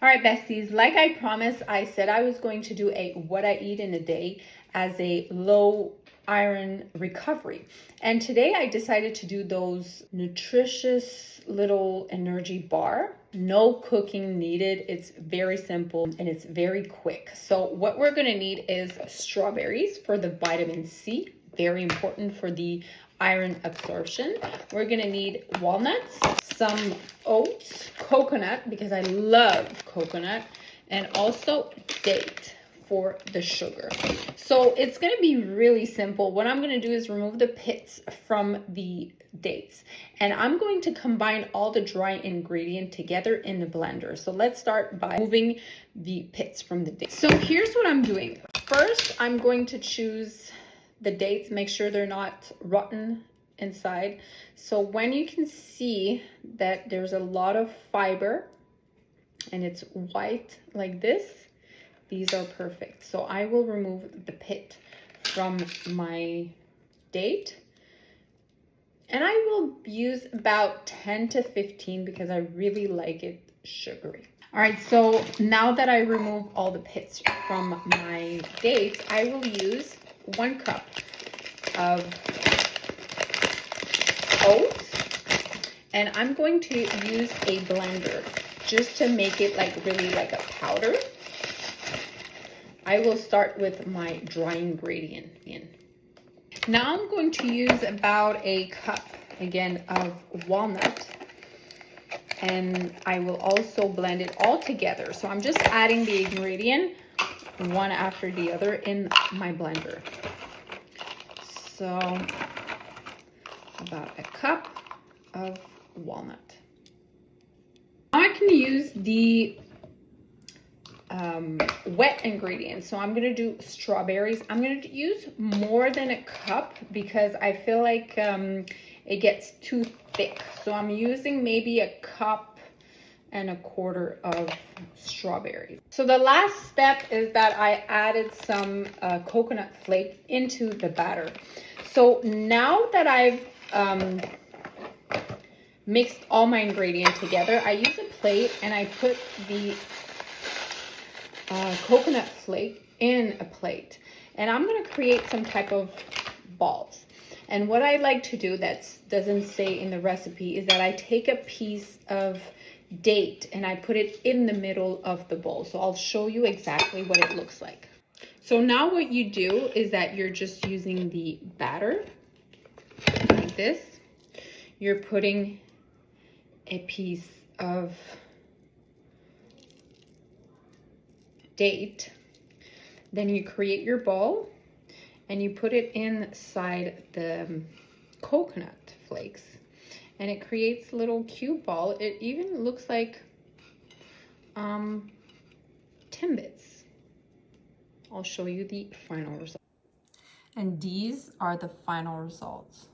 All right, besties, like I promised, I said I was going to do a what I eat in a day as a low iron recovery. And today I decided to do those nutritious little energy bar. No cooking needed. It's very simple and it's very quick. So what we're going to need is strawberries for the vitamin C, very important for the iron absorption. We're going to need walnuts, some oats, coconut, because I love coconut, and also date for the sugar. So it's going to be really simple. What I'm going to do is remove the pits from the dates, and I'm going to combine all the dry ingredient together in the blender. So let's start by removing the pits from the dates. So here's what I'm doing. First, I'm going to choose the dates, make sure they're not rotten inside. So when you can see that there's a lot of fiber and it's white like this, these are perfect. So I will remove the pit from my date, and I will use about 10 to 15 because I really like it sugary. All right, so now that I remove all the pits from my dates, I will use 1 cup of oats, and I'm going to use a blender just to make it like really like a powder. I will start with my dry ingredient in. Now I'm going to use about a cup again of walnut, and I will also blend it all together. So I'm just adding the ingredient one after the other in my blender. So about a cup of walnut. Now I can use the wet ingredients. So I'm going to do strawberries. I'm going to use more than a cup because I feel like it gets too thick. So I'm using maybe a cup and a quarter of strawberries. So the last step is that I added some coconut flake into the batter. So now that I've mixed all my ingredients together, I use a plate and I put the coconut flake in a plate, and I'm going to create some type of balls. And what I like to do that doesn't say in the recipe is that I take a piece of date and I put it in the middle of the bowl. So I'll show you exactly what it looks like. So now what you do is that you're just using the batter like this. You're putting a piece of date, then you create your ball and you put it inside the coconut flakes, and it creates a little cube ball. It even looks like Timbits. I'll show you the final result. And these are the final results.